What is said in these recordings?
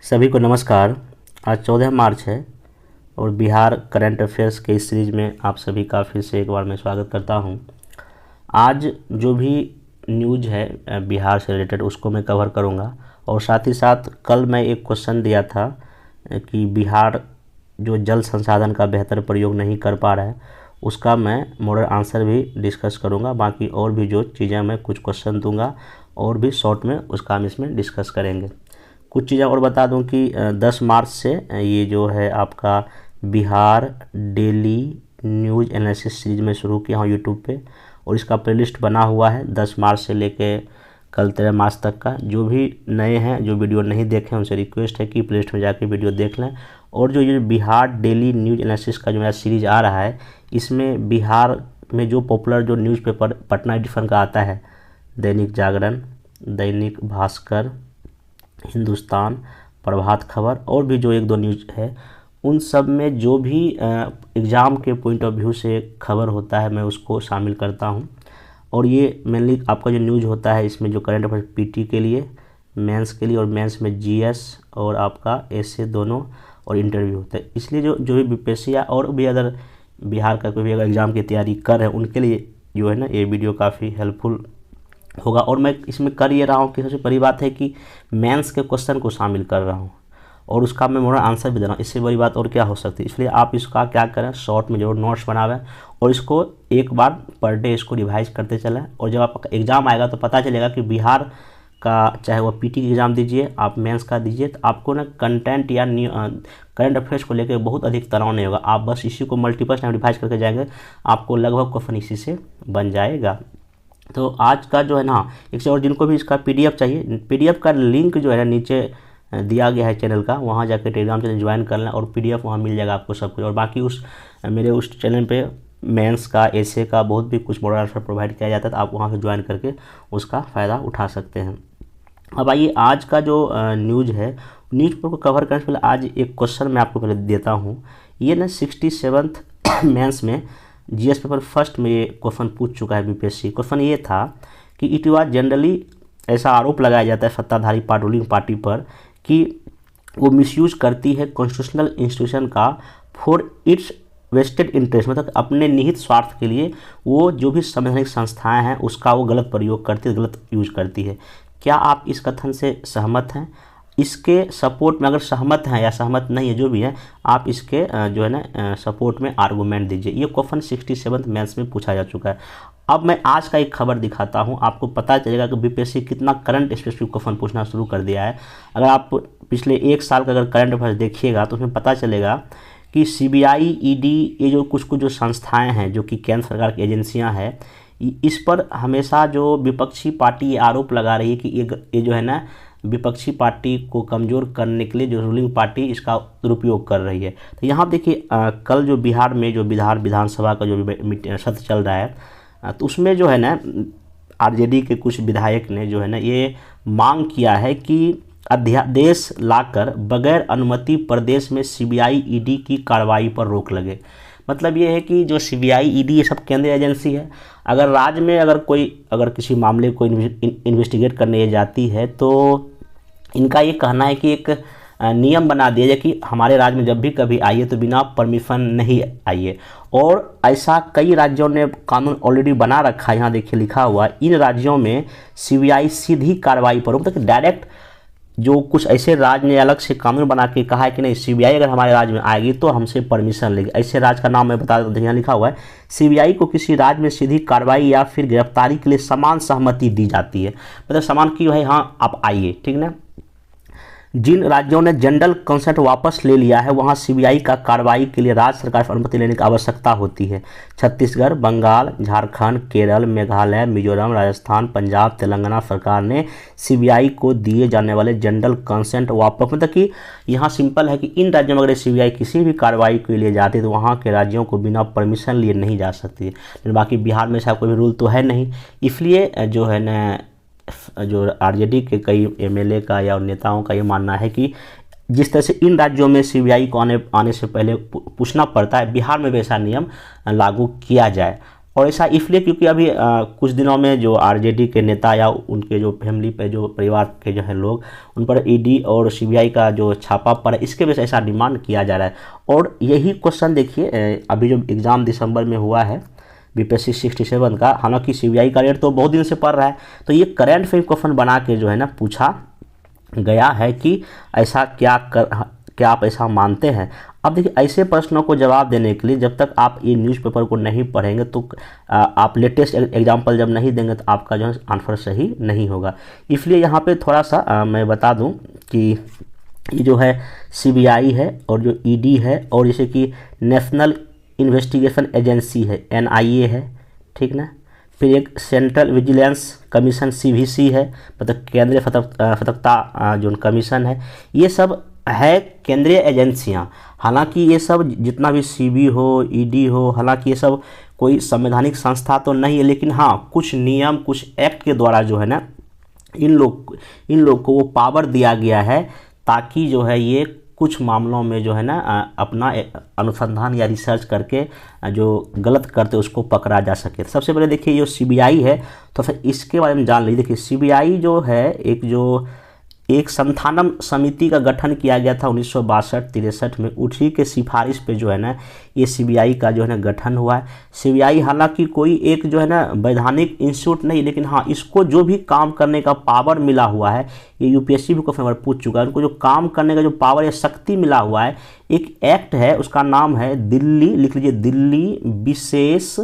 सभी को नमस्कार। आज 14 मार्च है और बिहार करंट अफेयर्स के इस सीरीज़ में आप सभी का फिर से एक बार मैं स्वागत करता हूं। आज जो भी न्यूज़ है बिहार से रिलेटेड उसको मैं कवर करूंगा और साथ ही साथ कल मैं एक क्वेश्चन दिया था कि बिहार जो जल संसाधन का बेहतर प्रयोग नहीं कर पा रहा है उसका मैं मॉडल आंसर भी डिस्कस करूँगा। बाकी और भी जो चीज़ें मैं कुछ क्वेश्चन दूँगा और भी शॉर्ट में उसका हम इसमें डिस्कस करेंगे। कुछ चीज़ें और बता दूं कि 10 मार्च से ये जो है आपका Bihar daily news analysis series में शुरू किया हूँ यूट्यूब पे और इसका प्लेलिस्ट बना हुआ है 10 मार्च से लेके कल 13 मार्च तक का। जो भी नए हैं जो वीडियो नहीं देखे उनसे रिक्वेस्ट है कि प्लेलिस्ट में जाके वीडियो देख लें। और जो ये बिहार डेली न्यूज़ एनालिसिस का जो मेरा सीरीज आ रहा है इसमें बिहार में जो पॉपुलर जो न्यूज़पेपर पटना एडिशन का आता है, दैनिक जागरण, दैनिक भास्कर, हिंदुस्तान, प्रभात खबर और भी जो एक दो न्यूज़ है उन सब में जो भी एग्ज़ाम के पॉइंट ऑफ व्यू से खबर होता है मैं उसको शामिल करता हूं। और ये मेनली आपका जो न्यूज़ होता है इसमें जो करंट अफेयर पीटी के लिए, मेंस के लिए और मेंस में जीएस और आपका एसए दोनों और इंटरव्यू होता है। इसलिए जो भी बीपीएससी या और भी अगर बिहार का कोई भी अगर एग्ज़ाम की तैयारी कर रहे हैं उनके लिए जो है ना ये वीडियो काफ़ी हेल्पफुल होगा। और मैं इसमें कर ये रहा हूँ कि सबसे बड़ी बात है कि मेंस के क्वेश्चन को शामिल कर रहा हूँ और उसका मैं मॉडल आंसर भी दे रहा हूँ। इससे बड़ी बात और क्या हो सकती है। इसलिए आप इसका क्या करें, शॉर्ट में जरूर नोट्स बनावें और इसको एक बार पर डे इसको रिवाइज करते चलें। और जब आपका एग्ज़ाम आएगा तो पता चलेगा कि बिहार का चाहे वो पीटी की एग्ज़ाम दीजिए, आप मेंस का दीजिए, तो आपको ना कंटेंट या करंट अफेयर्स को लेकर बहुत अधिक तनाव नहीं होगा। आप बस इसी को मल्टीपल टाइम रिवाइज करके जाएंगे, आपको लगभग क्वेश्चन इसी से बन जाएगा। तो आज का जो है ना एक से और जिनको भी इसका पीडीएफ चाहिए, पीडीएफ का लिंक जो है ना नीचे दिया गया है चैनल का, वहाँ जाकर टेलीग्राम चैनल ज्वाइन कर लें और पीडीएफ वहाँ मिल जाएगा आपको सब कुछ। और बाकी मेरे उस चैनल पे मेंस का, एसए का बहुत भी कुछ मॉडल आंसर प्रोवाइड किया जाता है, तो आप वहाँ से ज्वाइन करके उसका फ़ायदा उठा सकते हैं। अब आइए आज का जो न्यूज़ है न्यूज़ को कवर करने से पहले आज एक क्वेश्चन मैं आपको पहले देता हूँ। ये ना 67th मेंस में जीएस पेपर फर्स्ट में ये क्वेश्चन पूछ चुका है बीपीएससी। क्वेश्चन ये था कि इट वाज जनरली, ऐसा आरोप लगाया जाता है सत्ताधारी रूलिंग पार्टी पर कि वो मिसयूज करती है कॉन्स्टिट्यूशनल इंस्टीट्यूशन का फॉर इट्स वेस्टेड इंटरेस्ट, मतलब अपने निहित स्वार्थ के लिए वो जो भी संवैधानिक संस्थाएं हैं उसका वो गलत प्रयोग करती है, गलत यूज करती है। क्या आप इस कथन से सहमत हैं? इसके सपोर्ट में अगर सहमत हैं या सहमत नहीं है जो भी है, आप इसके जो है ना सपोर्ट में आर्गूमेंट दीजिए। ये क्वेश्चन 67th मेंस में पूछा जा चुका है। अब मैं आज का एक खबर दिखाता हूं, आपको पता चलेगा कि बीपीएससी कितना करंट स्पेसिफिक क्वेश्चन पूछना शुरू कर दिया है। अगर आप पिछले एक साल का अगर करंट अफेयर्स देखिएगा तो उसमें पता चलेगा कि सीबीआई, ईडी, ये जो कुछ जो संस्थाएँ हैं जो कि केंद्र सरकार की एजेंसियाँ हैं, इस पर हमेशा जो विपक्षी पार्टी ये आरोप लगा रही है कि ये जो है ना विपक्षी पार्टी को कमज़ोर करने के लिए जो रूलिंग पार्टी इसका दुरुपयोग कर रही है। तो यहाँ देखिए कल जो बिहार में जो विधानसभा का जो सत्र चल रहा है तो उसमें जो है ना आरजेडी के कुछ विधायक ने जो है ना ये मांग किया है कि अध्यादेश लाकर बगैर अनुमति प्रदेश में सीबीआई, ईडी की कार्रवाई पर रोक लगे। मतलब ये है कि जो सीबीआई, ईडी ये सब केंद्रीय एजेंसी है, अगर राज्य में अगर किसी मामले को इन्वेस्टिगेट करने जाती है तो इनका ये कहना है कि एक नियम बना दिया जाए कि हमारे राज्य में जब भी कभी आइए तो बिना परमिशन नहीं आइए। और ऐसा कई राज्यों ने कानून ऑलरेडी बना रखा है। यहाँ देखिए लिखा हुआ, इन राज्यों में सीबीआई सीधी कार्रवाई पर, मतलब डायरेक्ट जो कुछ ऐसे राज्य ने अलग से कानून बना के कहा है कि नहीं सीबीआई अगर हमारे राज्य में आएगी तो हमसे परमिशन लेगी। ऐसे राज्य का नाम मैं बता देता हूँ, यहाँ लिखा हुआ है सीबीआई को किसी राज्य में सीधी कार्रवाई या फिर गिरफ्तारी के लिए समान सहमति दी जाती है। मतलब समान की भाई हाँ आप आइए, ठीक ना। जिन राज्यों ने जनरल कंसेंट वापस ले लिया है वहां सीबीआई का कार्रवाई के लिए राज्य सरकार से अनुमति लेने की आवश्यकता होती है। छत्तीसगढ़, बंगाल, झारखंड, केरल, मेघालय, मिजोरम, राजस्थान, पंजाब, तेलंगाना सरकार ने सीबीआई को दिए जाने वाले जनरल कंसेंट वापस, मतलब कि यहाँ सिंपल है कि इन राज्यों में अगर सीबीआई किसी भी कार्रवाई के लिए जाती है तो वहाँ के राज्यों को बिना परमिशन लिए नहीं जा सकती है। लेकिन बाकी बिहार में ऐसा कोई भी रूल तो है नहीं। इसलिए जो है ना जो आरजेडी के कई एमएलए का या नेताओं का ये मानना है कि जिस तरह से इन राज्यों में सीबीआई को आने से पहले पूछना पड़ता है, बिहार में वैसा नियम लागू किया जाए। और ऐसा इसलिए क्योंकि अभी कुछ दिनों में जो आरजेडी के नेता या उनके जो फैमिली पे जो परिवार के जो है लोग, उन पर ईडी और सीबीआई का जो छापा पड़ा, इसके वजह से ऐसा डिमांड किया जा रहा है। और यही क्वेश्चन देखिए, अभी जो एग्ज़ाम दिसंबर में हुआ है बीपीएससी 67 का, हालांकि सीबीआई का रेट तो बहुत दिन से पड़ रहा है, तो ये करंट अफेयर क्वेश्चन बना के जो है ना पूछा गया है कि ऐसा क्या आप ऐसा मानते हैं। अब देखिए, ऐसे प्रश्नों को जवाब देने के लिए जब तक आप ये न्यूज़पेपर को नहीं पढ़ेंगे तो आप लेटेस्ट एग्जाम्पल जब नहीं देंगे तो आपका जो है आंसर सही नहीं होगा। इसलिए यहाँ पे थोड़ा सा मैं बता दूँ कि ये जो है सीबीआई है और जो ईडी है और जैसे कि नेशनल इन्वेस्टिगेशन एजेंसी है एनआईए है, ठीक ना, फिर एक सेंट्रल विजिलेंस कमीशन सीवीसी है, मतलब केंद्रीय सतर्कता जो कमीशन है, ये सब है केंद्रीय एजेंसियां। हालांकि ये सब जितना भी सीबी हो ईडी हो, हालांकि ये सब कोई संवैधानिक संस्था तो नहीं है, लेकिन हाँ कुछ नियम कुछ एक्ट के द्वारा जो है ना इन लोग को वो पावर दिया गया है ताकि जो है ये कुछ मामलों में जो है ना अपना अनुसंधान या रिसर्च करके जो गलत करते उसको पकड़ा जा सके। सबसे पहले देखिए जो सीबीआई है तो फिर इसके बारे में जान लीजिए। देखिए सीबीआई जो है एक संस्थानम समिति का गठन किया गया था 1962-63 में, उसी के सिफारिश पे जो है ना ये सीबीआई का जो है ना गठन हुआ है। सीबीआई हालांकि कोई एक जो है ना वैधानिक इंस्टीट्यूट नहीं, लेकिन हाँ इसको जो भी काम करने का पावर मिला हुआ है, ये यूपीएससी भी क्वेश्चन पूछ चुका है, उनको जो काम करने का जो पावर या शक्ति मिला हुआ है, एक एक्ट है उसका नाम है दिल्ली, लिख लीजिए दिल्ली विशेष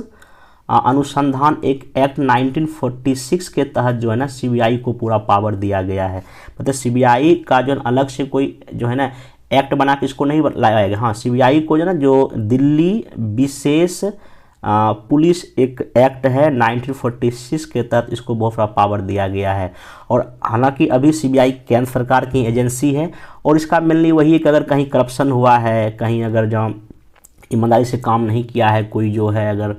अनुसंधान एक एक्ट 1946 के तहत जो है ना सीबीआई को पूरा पावर दिया गया है। मतलब सीबीआई का जो अलग से कोई जो है ना एक्ट बना के इसको नहीं लाया गया। हाँ सीबीआई को जो ना जो दिल्ली विशेष पुलिस एक एक्ट है 1946 के तहत इसको बहुत बड़ा पावर दिया गया है। और हालांकि अभी सीबीआई केंद्र सरकार की एजेंसी है और इसका मेनली वही है कि अगर कहीं करप्शन हुआ है, कहीं अगर जहाँ ईमानदारी से काम नहीं किया है कोई जो है, अगर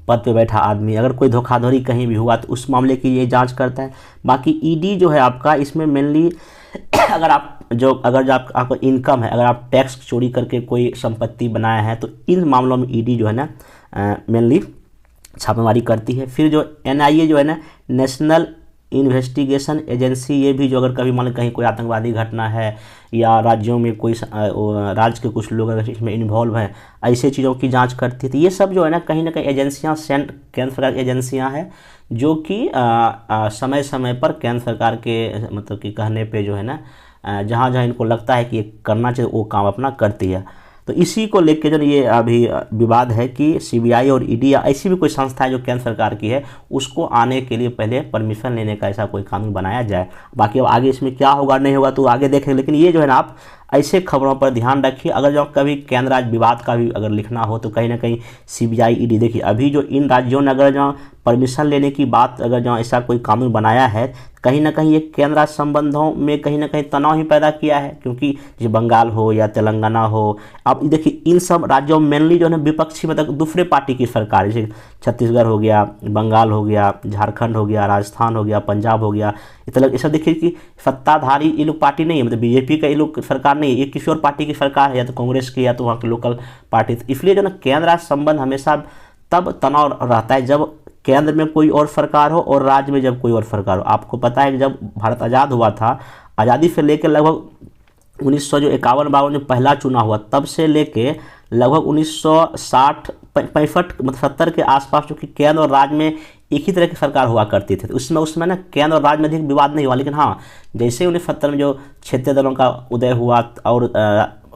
पद पे बैठा आदमी, अगर कोई धोखाधड़ी कहीं भी हुआ तो उस मामले की ये जांच करता है। बाकी ईडी जो है आपका इसमें मेनली अगर आपका इनकम है, अगर आप टैक्स चोरी करके कोई संपत्ति बनाया है तो इन मामलों में ईडी जो है ना मेनली छापेमारी करती है। फिर जो एनआईए जो है ना नेशनल इन्वेस्टिगेशन एजेंसी, ये भी जो अगर कभी मान लो कहीं कोई आतंकवादी घटना है या राज्यों में कोई राज्य के कुछ लोग अगर इसमें इन्वॉल्व हैं, ऐसे चीज़ों की जांच करती है। तो ये सब जो है ना कहीं एजेंसियां केंद्र सरकार एजेंसियां हैं जो कि समय समय पर केंद्र सरकार के मतलब कि कहने पे जो है ना जहाँ जहाँ इनको लगता है कि ये करना चाहिए वो काम अपना करती है। तो इसी को लेकर जो ये अभी विवाद है कि सीबीआई और ईडी या ऐसी भी कोई संस्था है जो केंद्र सरकार की है उसको आने के लिए पहले परमिशन लेने का ऐसा कोई कानून बनाया जाए। बाकी अब आगे इसमें क्या होगा नहीं होगा तो आगे देखेंगे, लेकिन ये जो है ना आप ऐसे खबरों पर ध्यान रखिए। अगर जो कभी केंद्र राज्य विवाद का भी अगर लिखना हो तो कहीं ना कहीं सीबीआई ईडी, देखिए अभी जो इन राज्यों ने अगर जो परमिशन लेने की बात अगर जो ऐसा कोई कानून बनाया है, कहीं ना कहीं ये केंद्र राज्य संबंधों में कहीं ना कहीं तनाव ही पैदा किया है। क्योंकि जैसे बंगाल हो या तेलंगाना हो, आप देखिए इन सब राज्यों में मेनली जो है विपक्षी मतलब दूसरे पार्टी की सरकार, जैसे छत्तीसगढ़ हो गया, बंगाल हो गया, झारखंड हो गया, राजस्थान हो गया, पंजाब हो गया, ये सब देखिए कि सत्ताधारी ये लोग पार्टी नहीं है, मतलब बीजेपी का ये लोग सरकार नहीं है, ये किसी और पार्टी की सरकार है, या तो कांग्रेस की या तो वहाँ की लोकल पार्टी। इसलिए जो ना केंद्र राज्य संबंध हमेशा तब तनाव रहता है जब केंद्र में कोई और सरकार हो और राज्य में जब कोई और सरकार हो। आपको पता है कि जब भारत आज़ाद हुआ था, आज़ादी से लेकर लगभग 1951-52 जो पहला चुनाव हुआ तब से लेके लगभग 1960-65 मतलब 70 के आसपास जो कि केंद्र और राज्य में एक ही तरह की सरकार हुआ करती थी। तो उसमें ना केंद्र और राज्य में अधिक विवाद नहीं हुआ, लेकिन हाँ जैसे 1970 में जो क्षेत्रीय दलों का उदय हुआ और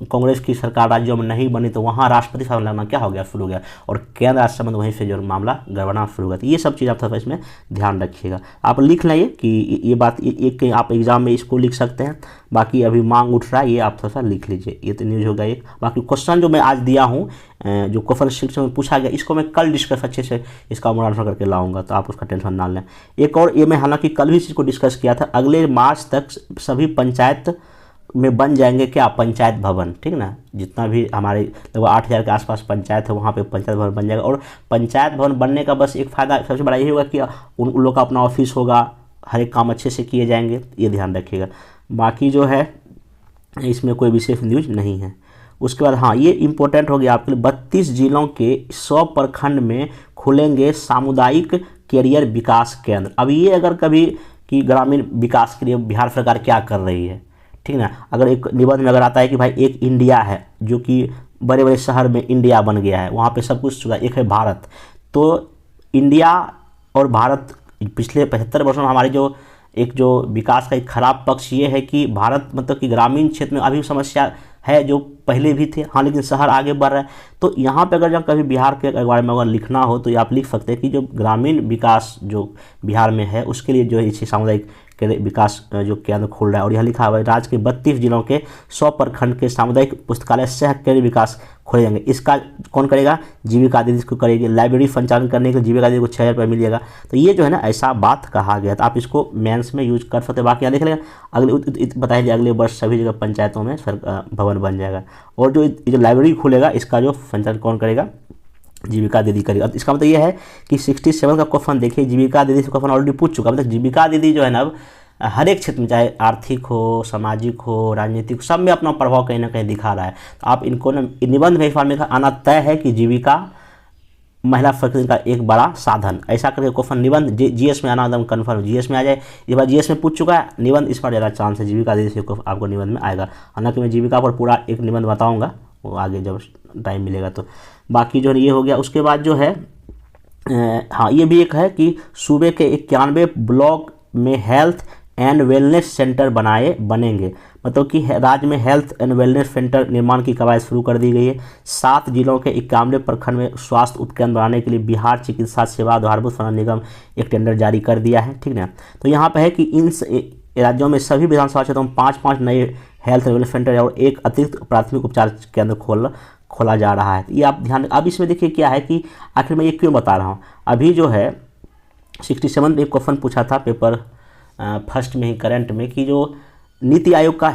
कांग्रेस की सरकार राज्यों में नहीं बनी तो वहाँ राष्ट्रपति शासन लगना क्या हो गया, शुरू हो गया, और केंद्र राज्य संबंध वहीं से जो मामला गड़बड़ाना शुरू हो गया। तो ये सब चीज़ आप थोड़ा इसमें ध्यान रखिएगा। आप लिख लेंगे कि ये बात एक आप एग्जाम में इसको लिख सकते हैं। बाकी अभी मांग उठ रहा है, ये आप थोड़ा सा लिख लीजिए। ये तो न्यूज़ होगा एक। बाकी क्वेश्चन जो मैं आज दिया हूँ, जो क्वेश्चन शिक्षण में पूछा गया, इसको मैं कल डिस्कस अच्छे से इसका मूल्यांकन करके लाऊंगा, तो आप उसका टेंशन ना लें। एक और ये मैं हालांकि कल भी इस चीज़ को डिस्कस किया था, अगले मार्च तक सभी पंचायत में बन जाएंगे क्या, पंचायत भवन, ठीक ना। जितना भी हमारे लगभग 8000 के आसपास पंचायत है वहाँ पे पंचायत भवन बन जाएगा। और पंचायत भवन बनने का बस एक फ़ायदा सबसे बड़ा यही होगा कि उन लोग का अपना ऑफिस होगा, हर एक काम अच्छे से किए जाएंगे, ये ध्यान रखिएगा। बाकी जो है इसमें कोई विशेष न्यूज़ नहीं है। उसके बाद हाँ ये इम्पोर्टेंट हो गया आपके लिए, 32 जिलों के 100 प्रखंड में खुलेंगे सामुदायिक कैरियर विकास केंद्र। अब ये अगर कभी कि ग्रामीण विकास के लिए बिहार सरकार क्या कर रही है, ठीक ना। अगर एक निबंध में अगर आता है कि भाई एक इंडिया है जो कि बड़े बड़े शहर में इंडिया बन गया है, वहाँ पे सब कुछ चुका, एक है भारत। तो इंडिया और भारत पिछले 75 वर्षों में हमारे जो विकास का एक खराब पक्ष ये है कि भारत मतलब कि ग्रामीण क्षेत्र में अभी समस्या है जो पहले भी थे, हाँ, लेकिन शहर आगे बढ़ रहा है। तो यहाँ पे अगर जब कभी बिहार के बारे में अगर लिखना हो तो ये आप लिख सकते हैं कि जो ग्रामीण विकास जो बिहार में है उसके लिए जो इसे सामुदायिक विकास जो केंद्र खोल रहा है। और यह लिखा हुआ है राज्य के 32 जिलों के 100 प्रखंड के सामुदायिक पुस्तकालय सह केंद्र विकास खोले जाएंगे। इसका कौन करेगा? जीविका दीदी इसको करेगी। लाइब्रेरी संचालन करने के लिए जीविका दीदी को 6,000 रुपये मिलेगा। तो ये जो है ना ऐसा बात कहा गया, तो आप इसको मेंस में यूज कर सकते हैं। बाकी यहाँ देख लेगा अगले बताइए अगले वर्ष सभी जगह पंचायतों में भवन बन जाएगा। और जो लाइब्रेरी खुलेगा इसका जो संचालन कौन करेगा? जीविका दीदी करेगी। अब इसका मतलब ये है कि 67 का क्वेश्चन देखिए, जीविका दीदी से क्वेश्चन ऑलरेडी पूछ चुका। मतलब जीविका दीदी जो है ना अब हर एक क्षेत्र में, चाहे आर्थिक हो, सामाजिक हो, राजनीतिक, सब में अपना प्रभाव कहीं ना कहीं दिखा रहा है। तो आप इनको ना निबंध में फॉर्म में आना तय है कि जीविका महिला सशक्तिकरण का एक बड़ा साधन, ऐसा करके क्वेश्चन निबंध जीएस में आना एकदम कन्फर्म, जीएस में आ जाए। ये बार जीएस में पूछ चुका है निबंध, इस बार ज़्यादा चांस है जीविका दीदी से आपको निबंध में आएगा। हालांकि मैं जीविका पर पूरा एक निबंध बताऊँगा वो आगे जब टाइम मिलेगा। तो बाकी जो है ये हो गया। उसके बाद जो है हाँ ये भी एक है कि सूबे के 91 ब्लॉक में हेल्थ एंड वेलनेस सेंटर बनेंगे। मतलब कि राज्य में हेल्थ एंड वेलनेस सेंटर निर्माण की कवायद शुरू कर दी गई है। 7 जिलों के 91 प्रखंड में स्वास्थ्य उपकेंद्र बनाने के लिए बिहार चिकित्सा सेवा आधारभूत संरचना निगम एक टेंडर जारी कर दिया है, ठीक ना। तो यहाँ पे है कि इन राज्यों में सभी विधानसभा क्षेत्रों में 5-5 नए हेल्थ एंड वेलनेस सेंटर और एक अतिरिक्त प्राथमिक उपचार केंद्र खोला जा रहा है। ये आप ध्यान। अब इसमें देखिए क्या है कि आखिर मैं ये क्यों बता रहा हूँ। अभी जो है 67 में एक क्वेश्चन पूछा था पेपर फर्स्ट में ही करंट में कि जो नीति आयोग का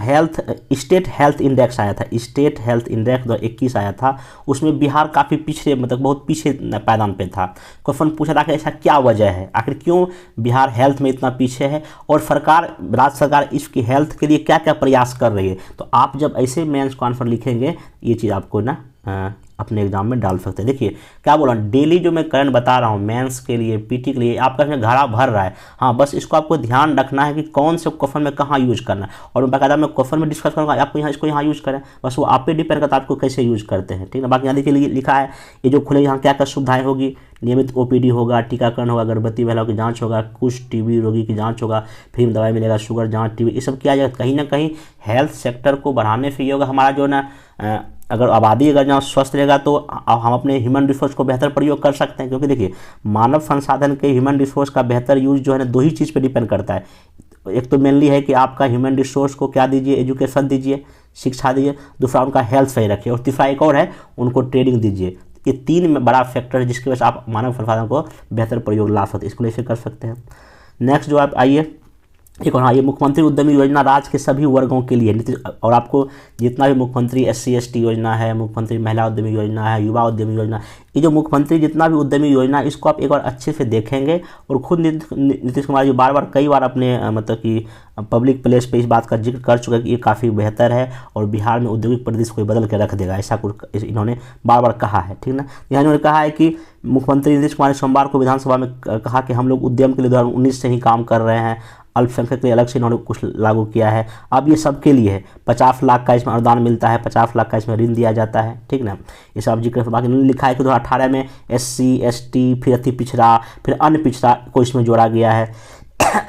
स्टेट हेल्थ इंडेक्स आया था, स्टेट हेल्थ इंडेक्स 2021 आया था, उसमें बिहार काफ़ी पीछे मतलब बहुत पीछे पायदान पे था। क्वेश्चन पूछा था कि ऐसा क्या वजह है, आखिर क्यों बिहार हेल्थ में इतना पीछे है और राज्य सरकार इसकी हेल्थ के लिए क्या क्या प्रयास कर रही है। तो आप जब ऐसे मेंस को आंसर लिखेंगे ये चीज़ आपको ना अपने एग्जाम में डाल सकते हैं। देखिए क्या बोला, डेली जो मैं करंट बता रहा हूँ मेंस के लिए, पीटी के लिए, आपका इसमें घड़ा भर रहा है। हाँ बस इसको आपको ध्यान रखना है कि कौन से क्वेश्चन में कहाँ यूज करना है। और मैं बाकायदा मैं क्वेश्चन में डिस्कस करूँगा, आपको इसको यहाँ यूज करें, बस वो आप पे डिपेंड करता है आपको कैसे यूज करते हैं, ठीक है। बाकी यहाँ देखिए लिखा है ये जो खुले यहाँ क्या क्या सुविधाएं होगी, नियमित ओपीडी होगा, टीकाकरण होगा, गर्भवती महिलाओं की जांच होगा, कुष्ठ टीबी रोगी की जांच होगा, फ्री में दवाई मिलेगा, शुगर जांच, टीबी, ये सब किया जाएगा। कहीं ना कहीं हेल्थ सेक्टर को बढ़ाने से ये होगा हमारा जो ना अगर आबादी अगर जहाँ स्वस्थ रहेगा तो हम अपने ह्यूमन रिसोर्स को बेहतर प्रयोग कर सकते हैं। क्योंकि देखिए मानव संसाधन के ह्यूमन रिसोर्स का बेहतर यूज जो है ना 2 ही चीज़ पे डिपेंड करता है। एक तो मेनली है कि आपका ह्यूमन रिसोर्स को क्या दीजिए, एजुकेशन दीजिए, शिक्षा दीजिए, दूसरा उनका हेल्थ सही रखिए, और तीसरा एक और है उनको ट्रेनिंग दीजिए। ये 3 बड़ा फैक्टर है जिसकी वजह से आप मानव संसाधन को बेहतर प्रयोग ला सकते हैं। इसको ऐसे कर सकते हैं। नेक्स्ट जो आप आइए एक और, हाँ ये मुख्यमंत्री उद्यमी योजना राज्य के सभी वर्गों के लिए, और आपको जितना भी मुख्यमंत्री SC ST योजना है, मुख्यमंत्री महिला उद्यमी योजना है, युवा उद्यमी योजना, ये जो मुख्यमंत्री जितना भी उद्यमी योजना है इसको आप एक बार अच्छे से देखेंगे। और खुद नीतीश कुमार जी कई बार अपने मतलब कि पब्लिक प्लेस पे इस बात का जिक्र कर चुका है कि ये काफ़ी बेहतर है और बिहार में औद्योगिक परिदृश्य को बदल के रख देगा, ऐसा कुछ इन्होंने बार कहा है, ठीक ना। यहाँ इन्होंने कहा है कि मुख्यमंत्री नीतीश कुमार ने सोमवार को विधानसभा में कहा कि हम लोग उद्यम के लिए 2019 से ही काम कर रहे हैं। अल्पसंख्यक के लिए अलग से इन्होंने कुछ लागू किया है। अब ये सबके लिए है, 50 लाख का इसमें अनुदान मिलता है, 50 लाख का इसमें ऋण दिया जाता है, ठीक ना। ये सब जिक्र बाकी इन्होंने लिखा है कि 2018 में SC ST फिर अति पिछड़ा फिर अन्य पिछड़ा को इसमें जोड़ा गया है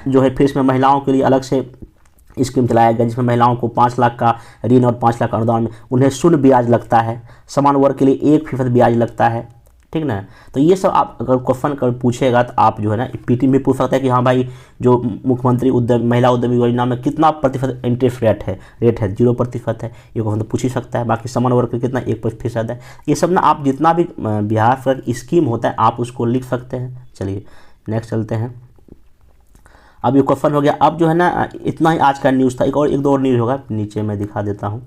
जो है। फिर इसमें महिलाओं के लिए अलग से स्कीम चलाया गया जिसमें महिलाओं को 5 लाख का ऋण और 5 लाख का अनुदान में उन्हें शून्य ब्याज लगता है। समान वर्ग के लिए 1% ब्याज लगता है, ठीक ना। तो ये सब आप अगर क्वेश्चन पूछेगा तो आप जो है ना पीटी में पूछ सकते हैं कि हाँ भाई जो मुख्यमंत्री महिला उद्यमी योजना में कितना प्रतिशत इंटरेस्ट रेट है 0% है, ये क्वेश्चन तो पूछ ही सकता है। बाकी समान वर्ग के कितना 1% है। ये सब ना आप जितना भी बिहार सरकार स्कीम होता है आप उसको लिख सकते हैं। चलिए नेक्स्ट चलते हैं। अब ये क्वेश्चन हो गया। अब जो है ना इतना ही आज का न्यूज़ था। एक दो और न्यूज़ होगा, नीचे मैं दिखा देता हूँ।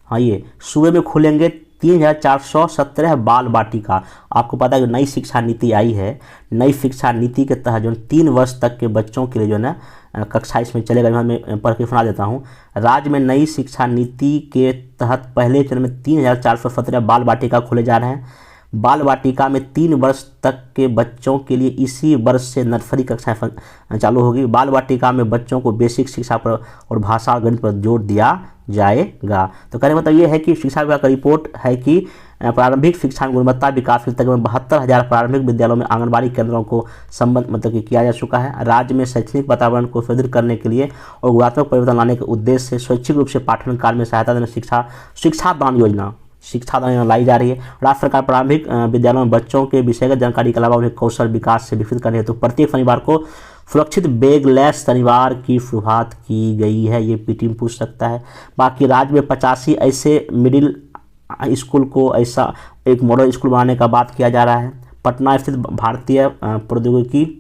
हाँ ये सूबे में खुलेंगे 3417 बाल बाटिका। आपको पता है कि नई शिक्षा नीति आई है, नई शिक्षा नीति के तहत जो 3 वर्ष तक के बच्चों के लिए जो है ना कक्षा इसमें चलेगा। मैं पढ़ के सुना देता हूँ। राज्य में नई शिक्षा नीति के तहत पहले चरण में 3417 बाल बाटिका खोले जा रहे हैं। बाल वाटिका में 3 वर्ष तक के बच्चों के लिए इसी वर्ष से नर्सरी कक्षाएं चालू होगी। बाल वाटिका में बच्चों को बेसिक शिक्षा पर और भाषा और गणित पर जोर दिया जाएगा। तो कहने का मतलब ये है कि शिक्षा विभाग का रिपोर्ट है कि प्रारंभिक शिक्षा में गुणवत्ता विकास के तक में 72,000 प्रारंभिक विद्यालयों में आंगनबाड़ी केंद्रों को संबंध मतलब कि किया जा चुका है। राज्य में शैक्षणिक वातावरण को सुदृढ़ करने के लिए और गुणात्मक परिवर्तन लाने के उद्देश्य से स्वैच्छिक रूप से पाठन कार्य में सहायता देने शिक्षादान योजना लाई जा रही है। राज्य सरकार प्रारंभिक विद्यालयों में बच्चों के विषयगत जानकारी के अलावा उन्हें कौशल विकास से विकसित करने हेतु प्रत्येक शनिवार को सुरक्षित बैगलेस शनिवार की शुरुआत की गई है। ये पीटी में पूछ सकता है। बाकी राज्य में 85 ऐसे मिडिल स्कूल को ऐसा एक मॉडल स्कूल बनाने का बात किया जा रहा है। पटना स्थित भारतीय प्रौद्योगिकी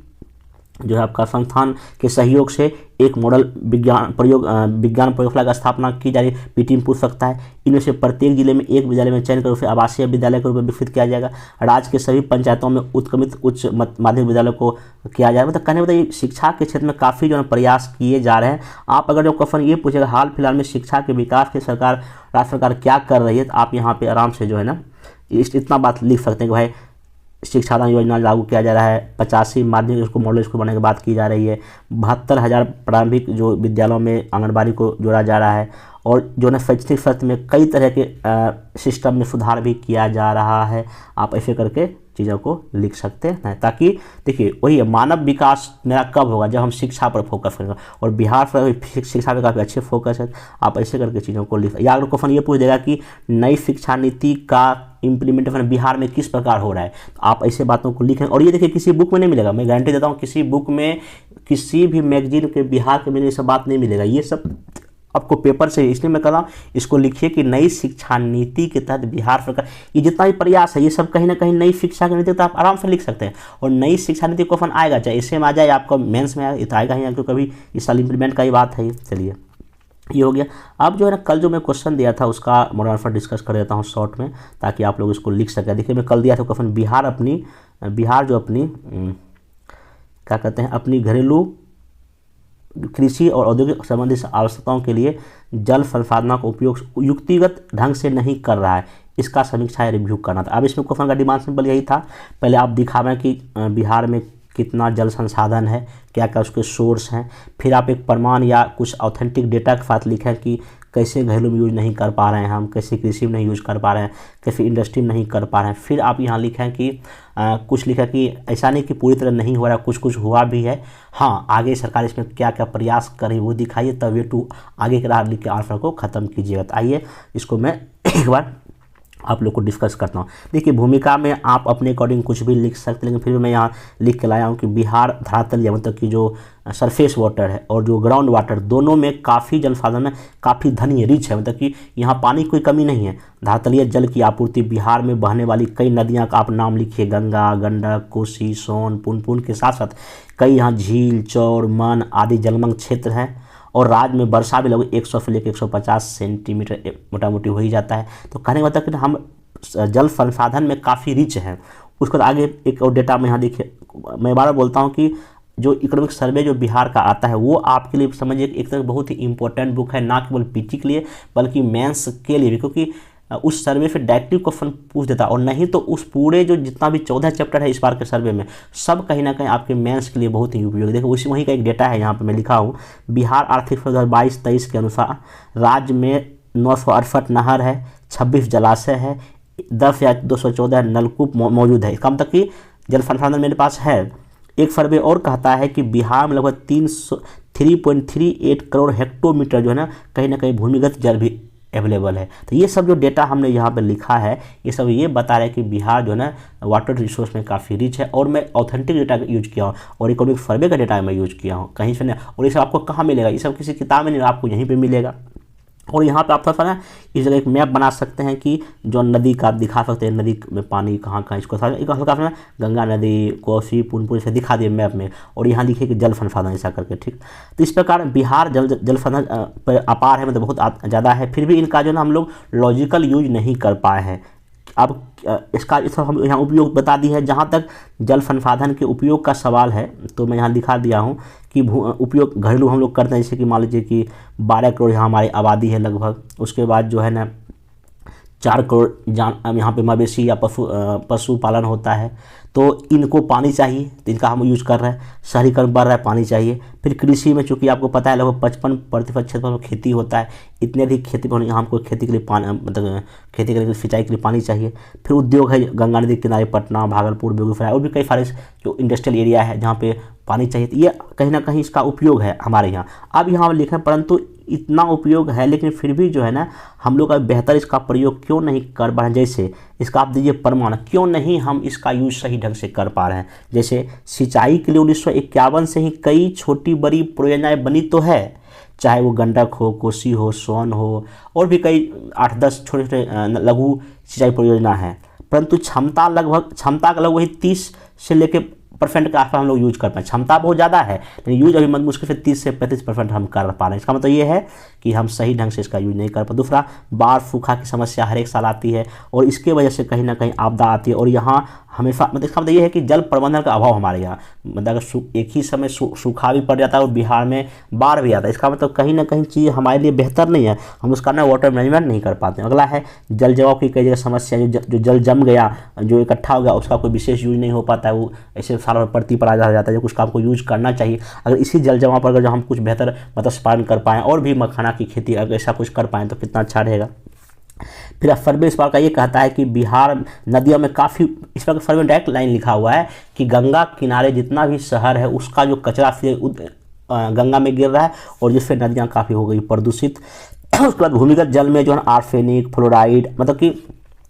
जो है आपका संस्थान के सहयोग से एक मॉडल विज्ञान प्रयोगशाला की स्थापना की जा रही है। पीटी में पूछ सकता है। इनमें से प्रत्येक जिले में एक विद्यालय में चयन कर उसे आवासीय विद्यालय के रूप में विकसित किया जाएगा। राज्य के सभी पंचायतों में उत्क्रमित उच्च माध्यमिक विद्यालय को किया जाएगा। मतलब कहने मतलब शिक्षा के क्षेत्र में काफ़ी जो है प्रयास किए जा रहे हैं। आप अगर जो क्वेश्चन ये पूछेगा हाल फिलहाल में शिक्षा के विकास के राज्य सरकार क्या कर रही है, तो आप यहाँ पर आराम से जो है ना इतना बात लिख सकते हैं कि भाई शिक्षादान योजना लागू किया जा रहा है। 85 माध्यमिक स्कूल मॉडल स्कूल बनने की बात की जा रही है। 72,000 प्रारंभिक जो विद्यालयों में आंगनबाड़ी को जोड़ा जा रहा है और जो है शैक्षणिक शर्त में कई तरह के सिस्टम में सुधार भी किया जा रहा है। आप ऐसे करके चीज़ों को लिख सकते हैं ताकि देखिए वही है, मानव विकास मेरा कब होगा जब हम शिक्षा पर फोकस करेंगे और बिहार पर शिक्षा पर काफ़ी अच्छे फोकस है। आप ऐसे करके चीज़ों को लिख या अगर क्वेश्चन ये पूछ देगा कि नई शिक्षा नीति का इम्प्लीमेंटेशन बिहार में किस प्रकार हो रहा है, तो आप ऐसे बातों को लिखें। और ये देखिए किसी बुक में नहीं मिलेगा, मैं गारंटी देता हूँ किसी बुक में किसी भी मैगजीन के बिहार के में ये सब बात नहीं मिलेगा। ये सब आपको पेपर से, इसलिए मैं कह रहा हूँ इसको लिखिए कि नई शिक्षा नीति के तहत बिहार सरकार ये जितना भी प्रयास है ये सब कहीं ना कहीं नई शिक्षा की नीति तो आप आराम से लिख सकते हैं। और नई शिक्षा नीति क्वेश्चन आएगा, चाहे इससे में आ जाए आपको मेंस में आएगा, आएगा ही क्योंकि कभी इस साल इंप्लीमेंट का ही बात है। चलिए ये हो गया। अब जो है ना कल जो मैं क्वेश्चन दिया था उसका मॉडल आंसर डिस्कस कर देता हूँ शॉर्ट में ताकि आप लोग इसको लिख सकें। देखिए मैं कल दिया था क्वेश्चन बिहार जो अपनी क्या कहते हैं अपनी घरेलू कृषि और औद्योगिक संबंधित आवश्यकताओं के लिए जल संसाधनों का उपयोग युक्तिगत ढंग से नहीं कर रहा है, इसका समीक्षा या रिव्यू करना था। अब इसमें क्वेश्चन का डिमांड सिंपल यही था, पहले आप दिखावें कि बिहार में कितना जल संसाधन है, क्या क्या उसके सोर्स हैं, फिर आप एक प्रमाण या कुछ ऑथेंटिक डेटा के साथ लिखें कि कैसे घरेलू में यूज नहीं कर पा रहे हैं हम, कैसे कृषि में नहीं यूज कर पा रहे हैं, कैसे इंडस्ट्री में नहीं कर पा रहे हैं। फिर आप यहाँ लिखें कि कुछ लिखा कि ऐसा नहीं कि पूरी तरह नहीं हो रहा, कुछ कुछ हुआ भी है, हाँ आगे सरकार इसमें क्या क्या प्रयास करे वो दिखाइए, तब ये टू आगे के राह लिख के आंसर को ख़त्म कीजिएगा। तो आइए इसको मैं एक बार आप लोग को डिस्कस करता हूँ। देखिए भूमिका में आप अपने अकॉर्डिंग कुछ भी लिख सकते हैं, लेकिन फिर भी मैं यहाँ लिख के लाया हूँ कि बिहार धरातल मतलब कि जो सरफेस वाटर है और जो ग्राउंड वाटर दोनों में काफ़ी जल साधन में काफ़ी धनी रिच है, मतलब कि यहाँ पानी की कोई कमी नहीं है। धरातलीय जल की आपूर्ति बिहार में बहने वाली कई नदियाँ का आप नाम लिखिए, गंगा, गंडक, कोसी, सोन, पुनपुन के साथ साथ कई यहाँ झील, चौर, मन आदि जलमग्न क्षेत्र हैं और राज्य में वर्षा भी लगभग 100 से लेकर 150 सेंटीमीटर मोटा मोटी हो ही जाता है। तो कहने का मतलब कि हम जल संसाधन में काफ़ी रिच हैं। उसके बाद आगे एक और डेटा में यहाँ देखिए, मैं बार बोलता हूँ कि जो इकोनॉमिक सर्वे जो बिहार का आता है वो आपके लिए समझिए एक तरह बहुत ही इंपॉर्टेंट बुक है, ना केवल पीटी के लिए बल्कि मेंस के लिए भी, क्योंकि उस सर्वे से डायरेक्टिव क्वेश्चन पूछ देता और नहीं तो उस पूरे जो जितना भी 14 चैप्टर है इस बार के सर्वे में सब कहीं ना कहीं आपके मेंस के लिए बहुत ही उपयोगी। देखो उसी वहीं का एक डेटा है, यहाँ पे मैं लिखा हूँ बिहार आर्थिक 2022-23 के अनुसार राज्य में 968 नहर है, 26 जलाशय है, 10,214 नलकूप मौजूद है। इसका मतलब कि जल संसाधन मेरे पास है। एक सर्वे और कहता है कि बिहार में लगभग 3.38 करोड़ हेक्टोमीटर जो है ना कहीं भूमिगत जल भी अवेलेबल है। तो ये सब जो डेटा हमने यहाँ पर लिखा है ये सब ये बता रहा है कि बिहार जो है ना वाटर रिसोर्स में काफ़ी रिच है। और मैं ऑथेंटिक डेटा यूज किया हूँ और इकोनॉमिक सर्वे का डेटा मैं यूज किया हूँ, कहीं से नहीं। और ये सब आपको कहाँ मिलेगा, ये सब किसी किताब में नहीं, आपको यहीं पर मिलेगा। और यहाँ पे आप थोड़ा सा ना इस जगह एक मैप बना सकते हैं कि जो नदी का दिखा सकते हैं, नदी में पानी कहाँ कहाँ इसको हल्का सा गंगा नदी, कोसी, पुनपुन से दिखा दिए मैप में, और यहाँ लिखिए कि जल संसाधन ऐसा करके, ठीक। तो इस प्रकार बिहार जल संसाधन पर अपार है, मतलब बहुत ज़्यादा है, फिर भी इनका जो ना हम लोग लॉजिकल यूज नहीं कर पाए हैं। अब इसका हम यहाँ उपयोग बता दी है। जहाँ तक जल संसाधन के उपयोग का सवाल है तो मैं यहाँ दिखा दिया हूँ कि उपयोग घरेलू हम लोग करते हैं, जैसे कि मान लीजिए कि 12 करोड़ यहाँ हमारी आबादी है लगभग। उसके बाद जो है ना 4 करोड़ जान यहाँ पे मवेशी या पशुपालन होता है, तो इनको पानी चाहिए, तो इनका हम यूज कर रहे हैं। शहरीकरण बढ़ रहा है, पानी चाहिए। फिर कृषि में चूँकि आपको पता है लगभग 55% क्षेत्र में खेती होता है, इतने अधिक खेती पर यहाँ हमको खेती के लिए पानी, मतलब खेती के लिए, सिंचाई के लिए पानी चाहिए। फिर उद्योग है, गंगा नदी के किनारे पटना, भागलपुर, बेगूसराय और भी कई सारे जो इंडस्ट्रियल एरिया है जहाँ पे पानी चाहिए, तो ये कहीं ना कहीं इसका उपयोग है हमारे यहाँ। अब यहाँ लिखें, परंतु इतना उपयोग है लेकिन फिर भी जो है ना हम लोग अब बेहतर इसका प्रयोग क्यों नहीं कर पा रहे हैं। जैसे इसका आप दीजिए प्रमाण, क्यों नहीं हम इसका यूज सही ढंग से कर पा रहे हैं। जैसे सिंचाई के लिए 1951 से ही कई छोटी बड़ी परियोजनाएं बनी तो है, चाहे वो गंडक हो, कोसी हो, सोन हो और भी कई 8-10 छोटे छोटे लघु सिंचाई परियोजना है, परंतु क्षमता का लगभग वही 30 से लेकर % के आसपास हम लोग यूज कर पाए। क्षमता बहुत ज़्यादा है लेकिन यूज अभी मुश्किल से 30 से 35% हम कर पा रहे हैं। इसका मतलब ये है कि हम सही ढंग से इसका यूज नहीं कर पा। दूसरा, बाढ़ सूखा की समस्या हर एक साल आती है और इसके वजह से कहीं ना कहीं आपदा आती है, और यहाँ हमेशा मतलब इसका मतलब ये है कि जल प्रबंधन का अभाव हमारे यहाँ, मतलब अगर एक ही समय सूखा भी पड़ जाता है और बिहार में बाढ़ भी आता है, इसका मतलब कहीं ना कहीं चीज़ हमारे लिए बेहतर नहीं है, हम उसका ना वाटर मैनेजमेंट नहीं कर पाते। अगला है जल जमाव की कई जगह समस्या, जो जल जम गया, जो इकट्ठा हो गया, उसका कोई विशेष यूज नहीं हो पाता है, वो ऐसे साल भर पड़ती पर आ जाता है, जो कुछ काम को यूज करना चाहिए। अगर इसी जल जमाव पर अगर हम कुछ बेहतर मत्स्य पालन कर पाएँ और भी मखाना की खेती अगर ऐसा कुछ कर पाएँ तो कितना अच्छा रहेगा। फिर सर्वे इस बार का ये कहता है कि बिहार नदियों में काफ़ी, इस बार सर्वे में डायरेक्ट लाइन लिखा हुआ है कि गंगा किनारे जितना भी शहर है उसका जो कचरा फिर गंगा में गिर रहा है और जिससे नदियाँ काफ़ी हो गई प्रदूषित। उसके बाद भूमिगत जल में जो है आर्सेनिक, फ्लोराइड, मतलब कि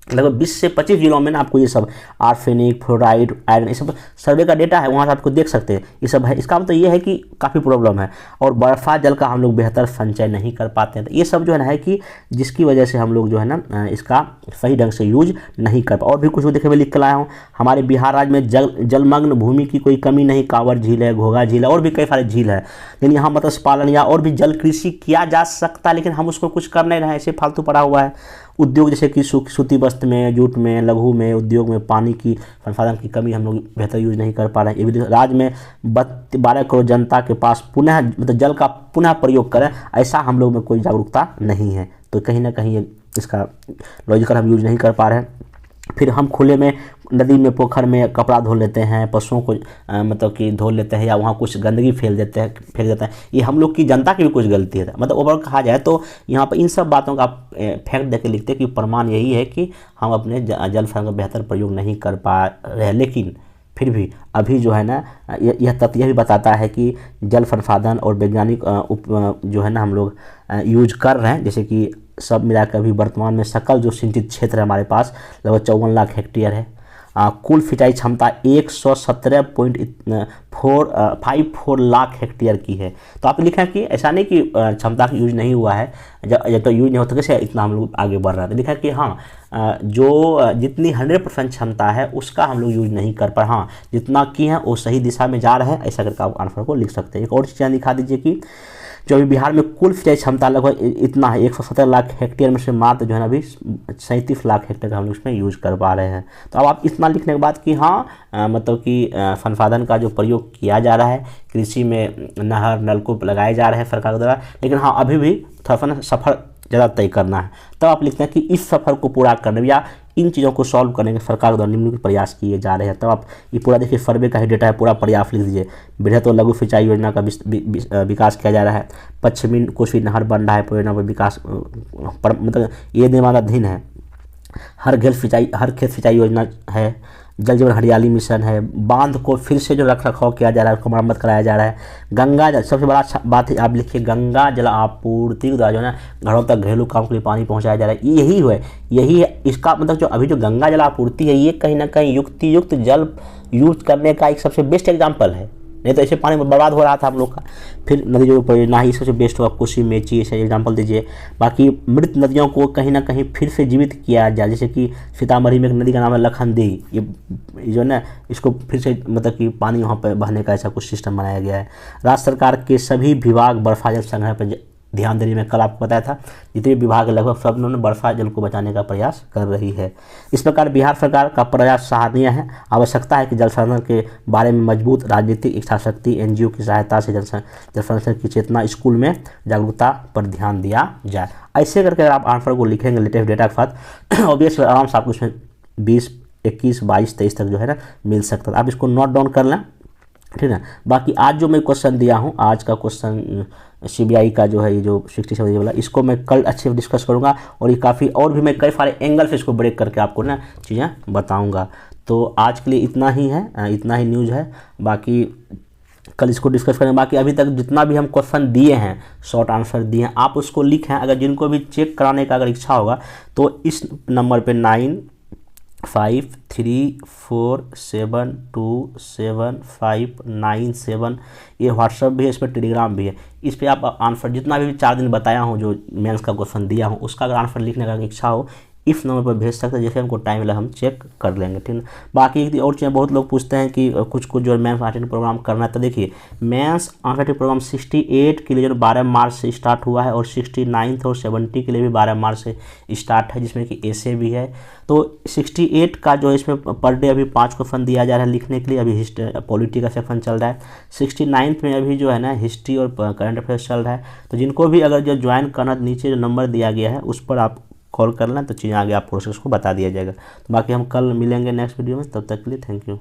लगभग 20 से 25 जिलों में ना आपको ये सब आर्सेनिक, फ्लोराइड, आयरन, ये सब सर्वे का डेटा है, वहाँ से आपको देख सकते हैं ये सब है। इसका मतलब ये है कि काफ़ी प्रॉब्लम है और वर्षा जल का हम लोग बेहतर संचय नहीं कर पाते हैं। तो ये सब जो है कि जिसकी वजह से हम लोग जो है ना इसका सही ढंग से यूज नहीं कर पा। और भी कुछ देखिए मैं लिख कर लाया हूँ, हमारे बिहार राज्य में जलमग्न भूमि की कोई कमी नहीं, कांवर झील है, घोघा झील है और भी कई सारे झील है, लेकिन यहाँ मत्स्य पालन या और भी जल कृषि किया जा सकता है, लेकिन हम उसको कुछ कर नहीं रहे हैं, ऐसे फालतू पड़ा हुआ है। उद्योग जैसे कि सूती वस्त्र में, जूट में, लघु में, उद्योग में पानी की संसाधन की कमी हम लोग बेहतर यूज नहीं कर पा रहे हैं। ये भी राज्य में 12 करोड़ जनता के पास पुनः मतलब जल का पुनः प्रयोग करें, ऐसा हम लोग में कोई जागरूकता नहीं है। तो कहीं ना कहीं इसका लॉजिकल हम यूज नहीं कर पा रहे हैं। फिर हम खुले में नदी में, पोखर में कपड़ा धो लेते हैं, पशुओं को मतलब कि धो लेते हैं या वहाँ कुछ गंदगी फेंक देते हैं। ये हम लोग की जनता की भी कुछ गलती है। मतलब ओवरऑल कहा जाए तो यहाँ पर इन सब बातों का आप फैक्ट दे के लिखते हैं कि प्रमाण यही है कि हम अपने जल संसाधन का बेहतर प्रयोग नहीं कर पा रहे हैं। लेकिन फिर भी अभी जो है ना यह तथ्य भी बताता है कि जल संसाधन और वैज्ञानिक जो है ना हम लोग यूज कर रहे हैं। जैसे कि सब मिलाकर अभी वर्तमान में सकल जो सिंचित क्षेत्र है हमारे पास लगभग 54 लाख हेक्टेयर है। कुल सिंचाई क्षमता 117.54 लाख हेक्टेयर की है। तो आप लिखा कि ऐसा नहीं कि क्षमता का यूज नहीं हुआ है, जब तो यूज नहीं होता कैसे इतना हम लोग आगे बढ़ रहे हैं। लिखा कि हाँ जो जितनी 100% क्षमता है उसका हम लोग यूज नहीं कर पा, हाँ जितना की है वो सही दिशा में जा रहे हैं, ऐसा करके आप आंसर को लिख सकते हैं। एक और चीज़ दिखा दीजिए कि जो अभी बिहार में कुल सिंचाई क्षमता लगभग इतना है 117 लाख हेक्टेयर में से मात्र जो है ना अभी 37 लाख हेक्टेयर का हम लोग इसमें यूज कर पा रहे हैं। तो अब आप इतना लिखने के बाद कि हाँ मतलब कि संसाधन का जो प्रयोग किया जा रहा है, कृषि में नहर नलकूप लगाए जा रहे हैं सरकार द्वारा, लेकिन हाँ अभी भी थोड़ा सा सफ़र ज़्यादा तय करना है। तब आप लिखते हैं कि इस सफ़र को पूरा करने या इन चीज़ों को सॉल्व करने के सरकार द्वारा निम्नलिखित प्रयास किए जा रहे हैं। तब आप ये पूरा देखिए सर्वे का ही डेटा है, पूरा प्रयास लिख दीजिए। बृहत और लघु सिंचाई योजना का विकास किया जा रहा है, पश्चिमी कोसी नहर बन रहा है, परियोजना पर विकास मतलब ये निर्माणाधीन है। हर खेत सिंचाई योजना है, जल जीवन हरियाली मिशन है, बांध को फिर से जो रख रखाव किया जा रहा है उसको मरम्मत कराया जा रहा है। गंगा जल सबसे बड़ा बात है, आप लिखिए गंगा जल आपूर्ति द्वारा जो है ना घरों तक घरेलू काम के लिए पानी पहुंचाया जा रहा है। यही है इसका मतलब जो अभी जो गंगा जल आपूर्ति है ये कहीं ना कहीं युक्त जल यूज करने का एक सबसे बेस्ट एग्जाम्पल है, नहीं तो ऐसे पानी बर्बाद हो रहा था हम लोग का। फिर नदी जो परियोजना है सबसे बेस्ट होगा, कोसी मेची ऐसे एग्जाम्पल दीजिए। बाकी मृत नदियों को कहीं ना कहीं फिर से जीवित किया जाए, जैसे कि सीतामढ़ी में एक नदी का नाम है लखनदेही, ये जो है ना इसको फिर से मतलब कि पानी वहाँ पर बहने का ऐसा कुछ सिस्टम बनाया गया है। राज्य सरकार के सभी विभाग बर्फा जल संग्रह पर ध्यान देने में कल आपको बताया था जितने विभाग लगभग सब उन्होंने वर्षा जल को बचाने का प्रयास कर रही है। इस प्रकार बिहार सरकार का प्रयास सराहनीय है। आवश्यकता है कि जल संरक्षण के बारे में मजबूत राजनीतिक इच्छाशक्ति, एनजीओ की सहायता से जल संरक्षण की चेतना, स्कूल में जागरूकता पर ध्यान दिया जाए। ऐसे करके अगर आप आंसर को लिखेंगे लेटेस्ट डेटा के साथ ऑब्वियसली आराम से आपको उसमें 20, 21, 22, 23 तक जो है ना मिल सकता है। आप इसको नोट डाउन कर लें, ठीक है। बाकी आज जो मैं क्वेश्चन दिया हूँ, आज का क्वेश्चन सीबीआई का जो है ये जो 67 वाला, इसको मैं कल अच्छे से डिस्कस करूँगा और ये काफ़ी और भी मैं कई सारे एंगल से इसको ब्रेक करके आपको ना चीज़ें बताऊँगा। तो आज के लिए इतना ही है, इतना ही न्यूज़ है। बाकी कल इसको डिस्कस करें। बाकी अभी तक जितना भी हम क्वेश्चन दिए हैं, शॉर्ट आंसर दिए हैं, आप उसको लिखें। अगर जिनको भी चेक कराने का अगर इच्छा होगा तो इस नंबर पे 9534727597 ये व्हाट्सअप भी है, इस पर टेलीग्राम भी है। इस पर आप आंसर जितना भी 4 दिन बताया हूँ जो मेंस का क्वेश्चन दिया हूँ उसका अगर आंसर लिखने का इच्छा हो इस नंबर पर भेज सकते हैं, जैसे हमको टाइम लगे हम चेक कर लेंगे, ठीक है। बाकी एक और चीज़ बहुत लोग पूछते हैं कि कुछ जो मेंस आंसर प्रोग्राम करना है, तो देखिए मेंस आंसर प्रोग्राम 68 के लिए जो 12 मार्च से स्टार्ट हुआ है और 69 और 70 के लिए भी 12 मार्च से स्टार्ट है, जिसमें कि ऐसे भी है। तो 68 का जो इसमें पर डे अभी 5 क्वेश्चन दिया जा रहा है लिखने के लिए, अभी पॉलिटी का सेक्शन चल रहा है। 69 में अभी जो है ना हिस्ट्री और करंट अफेयर्स चल रहा है। तो जिनको भी अगर जो ज्वाइन करना, नीचे जो नंबर दिया गया है उस पर आप कॉल कर लें तो चीज़ें आगे आप प्रोसेस को बता दिया जाएगा। तो बाकी हम कल मिलेंगे नेक्स्ट वीडियो में, तब तक के लिए थैंक यू।